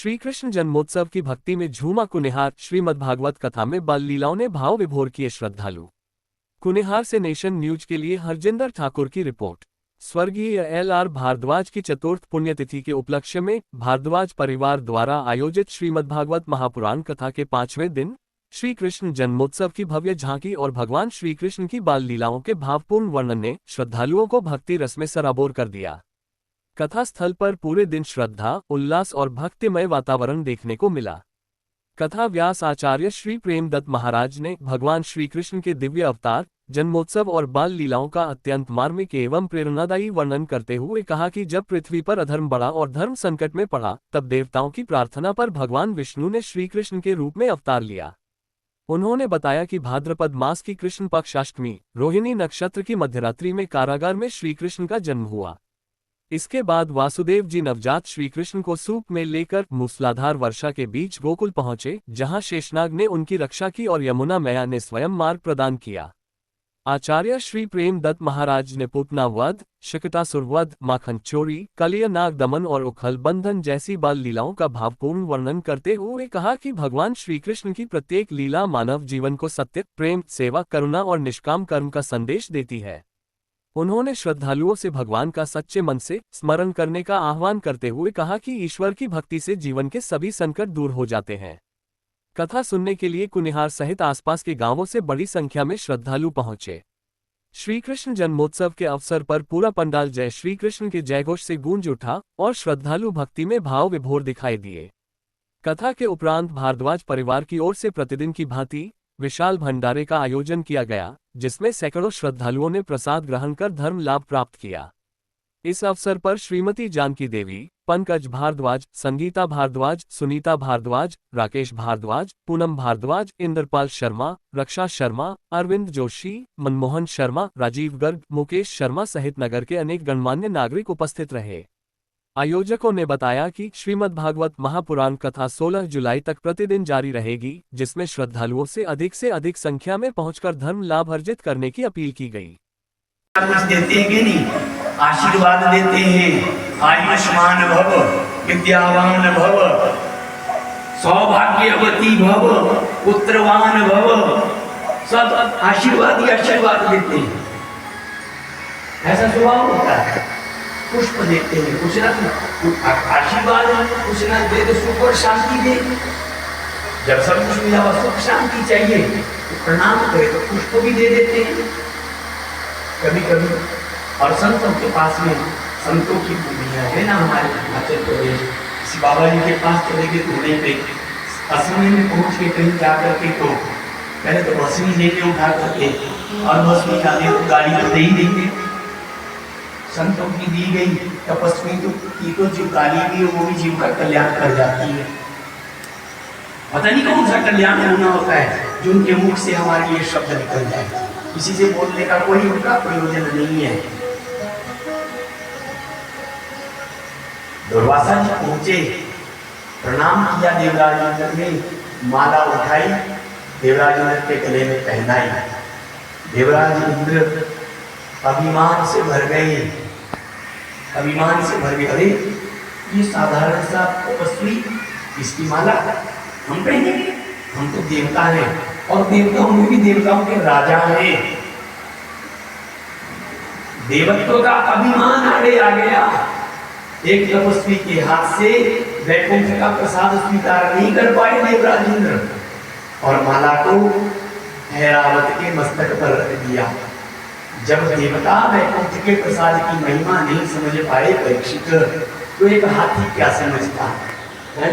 श्री कृष्ण जन्मोत्सव की भक्ति में झूमा कुनिहार। श्रीमद्भागवत कथा में बाल लीलाओं ने भाव विभोर किए श्रद्धालु। कुनिहार से नेशन न्यूज के लिए हरजिंदर ठाकुर की रिपोर्ट। स्वर्गीय एल.आर. भारद्वाज की चतुर्थ पुण्यतिथि के उपलक्ष्य में भारद्वाज परिवार द्वारा आयोजित श्रीमद्भागवत महापुराण कथा के 5वें दिन श्री कृष्ण जन्मोत्सव की भव्य झांकी और भगवान श्री कृष्ण की बाल लीलाओं के भावपूर्ण वर्णन ने श्रद्धालुओं को भक्ति रस में सराबोर कर दिया। कथा स्थल पर पूरे दिन श्रद्धा, उल्लास और भक्तिमय वातावरण देखने को मिला। कथा व्यास आचार्य श्री प्रेमदत्त महाराज ने भगवान श्री कृष्ण के दिव्य अवतार, जन्मोत्सव और बाल लीलाओं का अत्यंत मार्मिक एवं प्रेरणादायी वर्णन करते हुए कहा कि जब पृथ्वी पर अधर्म बढ़ा और धर्म संकट में पड़ा, तब देवताओं की प्रार्थना पर भगवान विष्णु ने श्री कृष्ण के रूप में अवतार लिया। उन्होंने बताया कि भाद्रपद मास की कृष्ण पक्ष अष्टमी रोहिणी नक्षत्र की मध्यरात्रि में कारागार में श्री कृष्ण का जन्म हुआ। इसके बाद वासुदेव जी नवजात श्री कृष्ण को सूप में लेकर मूसलाधार वर्षा के बीच गोकुल पहुंचे, जहां शेषनाग ने उनकी रक्षा की और यमुना मैया ने स्वयं मार्ग प्रदान किया। आचार्य श्री प्रेमदत्त महाराज ने पूतना वध, शकटासुर वध, माखन चोरी, कलिय नाग दमन और उखल बंधन जैसी बाल लीलाओं का भावपूर्ण वर्णन करते हुए कहा कि भगवान श्री कृष्ण की प्रत्येक लीला मानव जीवन को सत्य, प्रेम, सेवा, करुणा और निष्काम कर्म का संदेश देती है। उन्होंने श्रद्धालुओं से भगवान का सच्चे मन से स्मरण करने का आह्वान करते हुए कहा कि ईश्वर की भक्ति से जीवन के सभी संकट दूर हो जाते हैं। कथा सुनने के लिए कुनिहार सहित आसपास के गांवों से बड़ी संख्या में श्रद्धालु पहुंचे। श्री कृष्ण जन्मोत्सव के अवसर पर पूरा पंडाल जय श्री कृष्ण के जयघोष से गूंज उठा और श्रद्धालु भक्ति में भाव विभोर दिखाई दिए। कथा के उपरांत भारद्वाज परिवार की ओर से प्रतिदिन की भांति विशाल भंडारे का आयोजन किया गया, जिसमें सैकड़ों श्रद्धालुओं ने प्रसाद ग्रहण कर धर्म लाभ प्राप्त किया। इस अवसर पर श्रीमती जानकी देवी, पंकज भारद्वाज, संगीता भारद्वाज, सुनीता भारद्वाज, राकेश भारद्वाज, पूनम भारद्वाज, इंद्रपाल शर्मा, रक्षा शर्मा, अरविंद जोशी, मनमोहन शर्मा, राजीव गर्ग, मुकेश शर्मा सहित नगर के अनेक गणमान्य नागरिक उपस्थित रहे। आयोजकों ने बताया कि श्रीमद्भागवत महापुराण कथा 16 जुलाई तक प्रतिदिन जारी रहेगी, जिसमें श्रद्धालुओं से अधिक संख्या में पहुंचकर धर्म लाभ अर्जित करने की अपील की गई। कुछ देते हैं कि नहीं, आशीर्वाद देते हैं, आयुष्मान भव, विद्यावान भव, सौभाग्यवती भव, पुत्रवान भव, सब आशीर्वाद ही आशीर्वाद देते हैं। ऐसा स्वभाव होता है। पुष्प देते हैं, कुछ ना आशीर्वाद, कुछ ना दे तो सुख और शांति दे। जब सब कुछ मिला हुआ सुख शांति चाहिए तो प्रणाम करे तो पुष्प भी दे देते हैं कभी कभी। और संतों के पास में, संतों की भूमिया है ना हमारे हिमाचल प्रदेश, किसी बाबा जी के पास चले गए तो उन्हें पे असमी में पहुंच के कहीं जाकर के तो पहले तो भस्मी लेके उठा करके और भस्मी का गाड़ी तो दे ही देंगे। संतों की दी गई तपस्वी तो जो गाली भी वो भी जीव का कल्याण कर जाती है। पता नहीं कौन सा कल्याण होना होता है जो उनके मुख से हमारे लिए शब्द निकल जाए। किसी से बोलने का कोई उनका प्रयोजन नहीं है। दुर्वासा जी पहुंचे, प्रणाम किया देवराज इंद्र ने, माला उठाई, देवराज इंद्र के गले में पहनाई। देवराज इंद्र अभिमान से भर गए, अभिमान से भर गए। अरे ये साधारण सा तपस्वी, इसकी माला हम पहनेंगे? हम तो देवता हैं और देवताओं में भी देवताओं के राजा हैं। देवत्व का अभिमान आगे आ गया। एक तपस्वी के हाथ से वैकुंठ का प्रसाद स्वीकार नहीं कर पाए देवराज इंद्र और माला को ऐरावत के मस्तक पर रख दिया। जब देवता वैकुंठ के प्रसाद की महिमा नहीं समझ पाए परीक्षित, तो एक हाथी क्या समझता है?